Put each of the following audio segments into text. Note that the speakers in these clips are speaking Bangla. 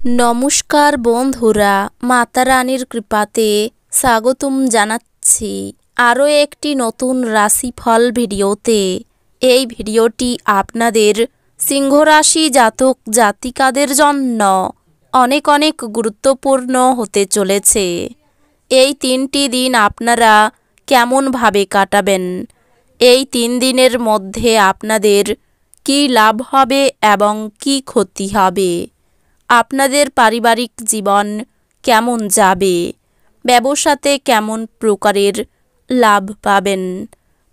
নমস্কার বন্ধুরা, মাতা রানীর কৃপাতে স্বাগতম জানাচ্ছি আরও একটি নতুন রাশিফল ভিডিওতে। এই ভিডিওটি আপনাদের সিংহ রাশি জাতক জাতিকাদের জন্য অনেক অনেক গুরুত্বপূর্ণ হতে চলেছে। এই 3টি দিন আপনারা কেমনভাবে কাটাবেন, এই 3 দিনের মধ্যে আপনাদের কী লাভ হবে এবং কী ক্ষতি হবে, আপনাদের পারিবারিক জীবন কেমন যাবে, ব্যবসাতে কেমন প্রকারের লাভ পাবেন,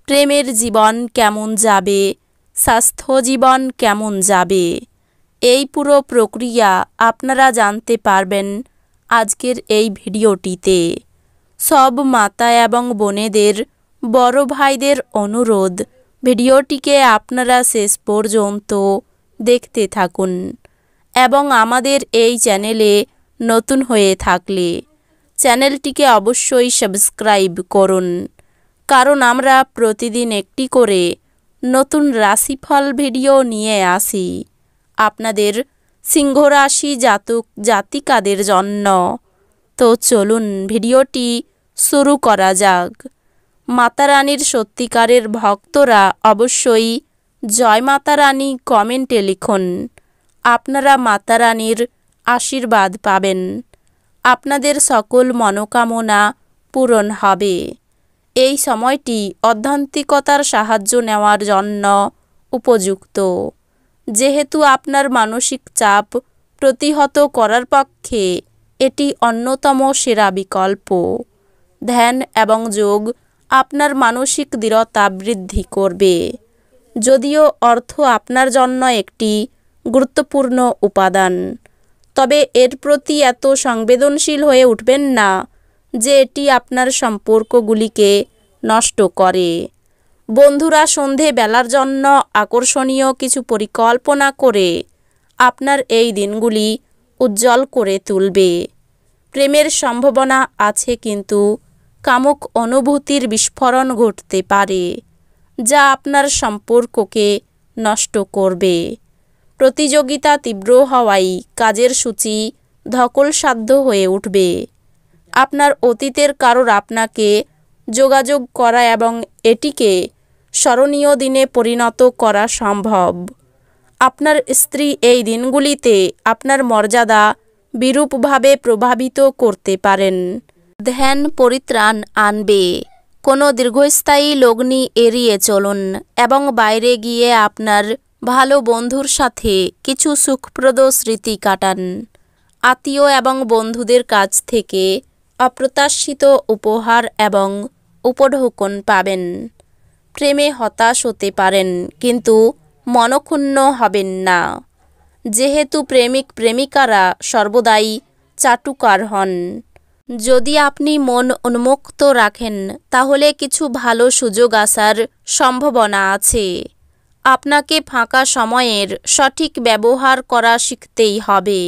প্রেমের জীবন কেমন যাবে, স্বাস্থ্য জীবন কেমন যাবে, এই পুরো প্রক্রিয়া আপনারা জানতে পারবেন আজকের এই ভিডিওটিতে। সব মাতা এবং বোনেদের, বড় ভাইদের অনুরোধ, ভিডিওটিকে আপনারা শেষ পর্যন্ত দেখতে থাকুন এবং আমাদের এই চ্যানেলে নতুন হয়ে থাকলে চ্যানেলটিকে অবশ্যই সাবস্ক্রাইব করুন, কারণ আমরা প্রতিদিন একটি করে নতুন রাশিফল ভিডিও নিয়ে আসি আপনাদের সিংহ রাশি জাতক জাতিকাদের জন্য। তো চলুন ভিডিওটি শুরু করা যাক। মাতা রানীর সত্যিকারের ভক্তরা অবশ্যই জয় মাতা রানী কমেন্টে লিখুন। আপনারা মাতা রানীর আশীর্বাদ পাবেন, আপনাদের সকল মনোকামনা পূরণ হবে। এই সময়টি আধ্যাত্মিকতার সাহায্য নেওয়ার জন্য উপযুক্ত, যেহেতু আপনার মানসিক চাপ প্রতিহত করার পক্ষে এটি অন্যতম সেরা বিকল্প। ধ্যান এবং যোগ আপনার মানসিক দৃঢ়তা বৃদ্ধি করবে। যদিও অর্থ আপনার জন্য একটি গুরুত্বপূর্ণ উপাদান, তবে এর প্রতি এত সংবেদনশীল হয়ে উঠবেন না যে এটি আপনার সম্পর্কগুলিকে নষ্ট করে। বন্ধুরা সন্ধে বেলার জন্য আকর্ষণীয় কিছু পরিকল্পনা করে আপনার এই দিনগুলি উজ্জ্বল করে তুলবে। প্রেমের সম্ভাবনা আছে, কিন্তু কামুক অনুভূতির বিস্ফোরণ ঘটতে পারে যা আপনার সম্পর্ককে নষ্ট করবে। প্রতিযোগিতা তীব্র হওয়ায় কাজের সূচি ধকলসাধ্য হয়ে উঠবে। আপনার অতীতের কারোর আপনাকে যোগাযোগ করা এবং এটিকে স্মরণীয় দিনে পরিণত করা সম্ভব। আপনার স্ত্রী এই দিনগুলিতে আপনার মর্যাদা বিরূপভাবে প্রভাবিত করতে পারেন। ধ্যান পরিত্রাণ আনবে। কোনো দীর্ঘস্থায়ী লগ্নি এড়িয়ে চলুন এবং বাইরে গিয়ে আপনার ভালো বন্ধুর সাথে কিছু সুখপ্রদ স্মৃতি কাটান। আত্মীয় এবং বন্ধুদের কাছ থেকে অপ্রত্যাশিত উপহার এবং উপঢৌকন পাবেন। প্রেমে হতাশ হতে পারেন, কিন্তু মনক্ষুণ্ণ হবেন না, যেহেতু প্রেমিক প্রেমিকারা সর্বদাই চাটুকার হন। যদি আপনি মন উন্মুক্ত রাখেন তাহলে কিছু ভালো সুযোগ আসার সম্ভাবনা আছে। আপনাকে ফাঁকা সময়ের সঠিক ব্যবহার করা শিখতেই হবে,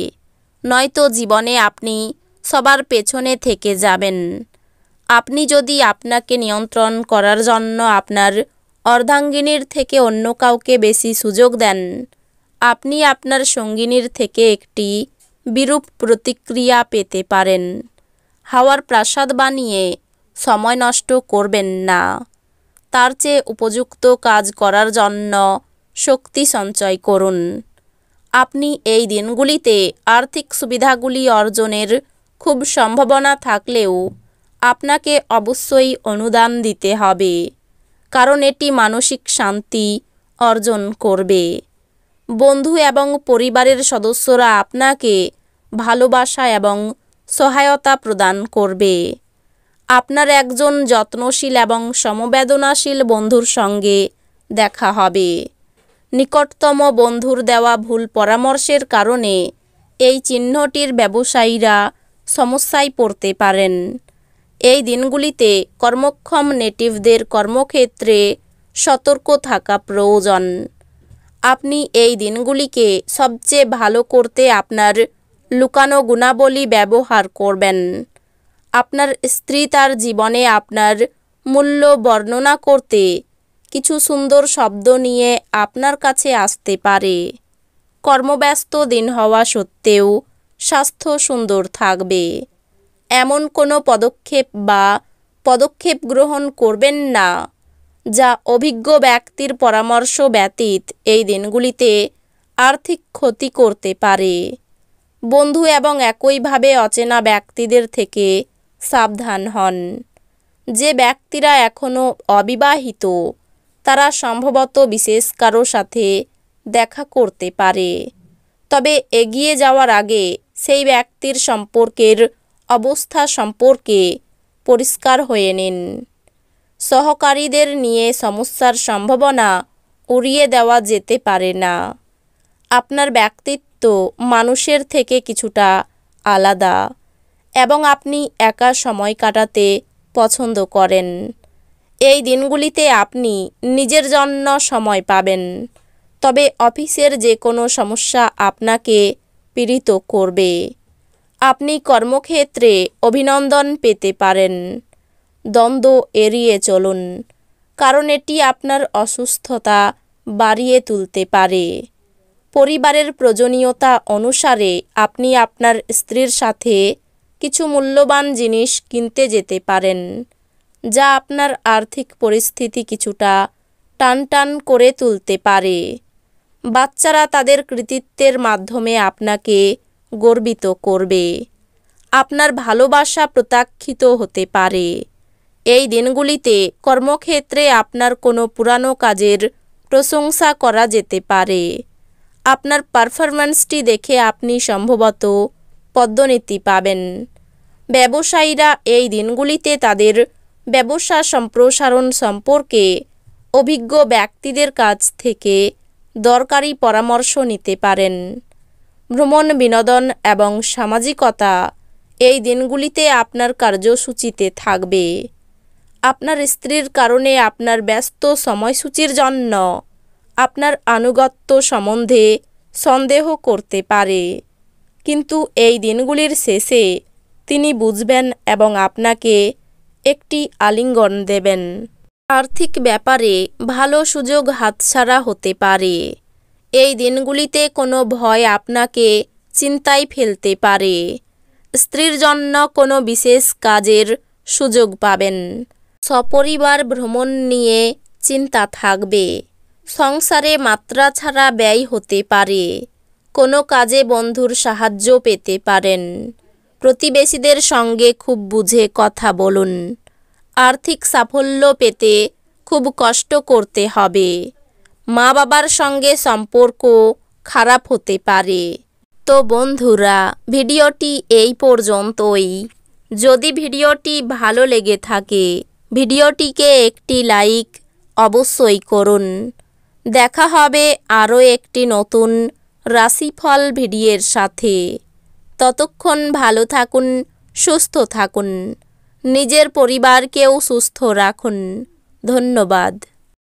নয়তো জীবনে আপনি সবার পেছনে থেকে যাবেন। আপনি যদি আপনাকে নিয়ন্ত্রণ করার জন্য আপনার অর্ধাঙ্গিনীর থেকে অন্য কাউকে বেশি সুযোগ দেন, আপনি আপনার সঙ্গিনীর থেকে একটি বিরূপ প্রতিক্রিয়া পেতে পারেন। হাওয়ার প্রাসাদ বানিয়ে সময় নষ্ট করবেন না, তার চেয়ে উপযুক্ত কাজ করার জন্য শক্তি সঞ্চয় করুন। আপনি এই দিনগুলিতে আর্থিক সুবিধাগুলি অর্জনের খুব সম্ভাবনা থাকলেও আপনাকে অবশ্যই অনুদান দিতে হবে, কারণ এটি মানসিক শান্তি অর্জন করবে। বন্ধু এবং পরিবারের সদস্যরা আপনাকে ভালোবাসা এবং সহায়তা প্রদান করবে। আপনার একজন যত্নশীল এবং সমবেদনাশীল বন্ধুর সঙ্গে দেখা হবে। নিকটতম বন্ধুর দেওয়া ভুল পরামর্শের কারণে এই চিহ্নটির ব্যবসায়ীরা সমস্যায় পড়তে পারেন। এই দিনগুলিতে কর্মক্ষম নেটিভদের কর্মক্ষেত্রে সতর্ক থাকা প্রয়োজন। আপনি এই দিনগুলিকে সবচেয়ে ভালো করতে আপনার লুকানো গুণাবলী ব্যবহার করবেন। আপনার স্ত্রী তার জীবনে আপনার মূল্য বর্ণনা করতে কিছু সুন্দর শব্দ নিয়ে আপনার কাছে আসতে পারে। কর্মব্যস্ত দিন হওয়া সত্ত্বেও স্বাস্থ্য সুন্দর থাকবে। এমন কোনো পদক্ষেপ গ্রহণ করবেন না যা অভিজ্ঞ ব্যক্তির পরামর্শ ব্যতীত এই দিনগুলিতে আর্থিক ক্ষতি করতে পারে। বন্ধু এবং একইভাবে অচেনা ব্যক্তিদের থেকে সাবধান হন। যে ব্যক্তিরা এখনও অবিবাহিত তারা সম্ভবত বিশেষ কারো সাথে দেখা করতে পারে, তবে এগিয়ে যাওয়ার আগে সেই ব্যক্তির সম্পর্কের অবস্থা সম্পর্কে পরিষ্কার হয়ে নিন। সহকারীদের নিয়ে সমস্যার সম্ভাবনা উড়িয়ে দেওয়া যেতে পারে না। আপনার ব্যক্তিত্ব মানুষের থেকে কিছুটা আলাদা এবং আপনি একা সময় কাটাতে পছন্দ করেন। এই দিনগুলিতে আপনি নিজের জন্য সময় পাবেন, তবে অফিসের যে কোনো সমস্যা আপনাকে পীড়িত করবে। আপনি কর্মক্ষেত্রে অভিনন্দন পেতে পারেন। দ্বন্দ্ব এড়িয়ে চলুন, কারণ এটি আপনার অসুস্থতা বাড়িয়ে তুলতে পারে। পরিবারের প্রয়োজনীয়তা অনুসারে আপনি আপনার স্ত্রীর সাথে কিছু মূল্যবান জিনিস কিনতে যেতে পারেন, যা আপনার আর্থিক পরিস্থিতি কিছুটা টানটান করে তুলতে পারে। বাচ্চারা তাদের কৃতিত্বের মাধ্যমে আপনাকে গর্বিত করবে। আপনার ভালোবাসা প্রত্যাখ্যিত হতে পারে। এই দিনগুলিতে কর্মক্ষেত্রে আপনার কোনো পুরানো কাজের প্রশংসা করা যেতে পারে। আপনার পারফরম্যান্সটি দেখে আপনি সম্ভবত পদোন্নতি পাবেন। ব্যবসায়ীরা এই দিনগুলিতে তাদের ব্যবসা সম্প্রসারণ সম্পর্কে অভিজ্ঞ ব্যক্তিদের কাছ থেকে দরকারি পরামর্শ নিতে পারেন। ভ্রমণ, বিনোদন এবং সামাজিকতা এই দিনগুলিতে আপনার কার্যসূচিতে থাকবে। আপনার স্ত্রীর কারণে আপনার ব্যস্ত সময়সূচির জন্য আপনার আনুগত্য সম্বন্ধে সন্দেহ করতে পারে, কিন্তু এই দিনগুলির শেষে তিনি বুঝবেন এবং আপনাকে একটি আলিঙ্গন দেবেন। আর্থিক ব্যাপারে ভালো সুযোগ হাতছাড়া হতে পারে। এই দিনগুলিতে কোনো ভয় আপনাকে চিন্তায় ফেলতে পারে। স্ত্রীর জন্য কোনো বিশেষ কাজের সুযোগ পাবেন। সপরিবার ভ্রমণ নিয়ে চিন্তা থাকবে। সংসারে মাত্রা ছাড়া ব্যয় হতে পারে। কোনো কাজে বন্ধুর সাহায্য পেতে পারেন। প্রতিবেশীদের সঙ্গে খুব বুঝে কথা বলুন। আর্থিক সাফল্য পেতে খুব কষ্ট করতে হবে। মা বাবার সঙ্গে সম্পর্ক খারাপ হতে পারে। তো বন্ধুরা, ভিডিওটি এই পর্যন্তই। যদি ভিডিওটি ভালো লেগে থাকে ভিডিওটিকে একটি লাইক অবশ্যই করুন। দেখা হবে আরও একটি নতুন রাশিফল ভিডিওর সাথে। ততক্ষণ ভালো থাকুন, সুস্থ থাকুন, নিজের পরিবারকেও সুস্থ রাখুন। ধন্যবাদ।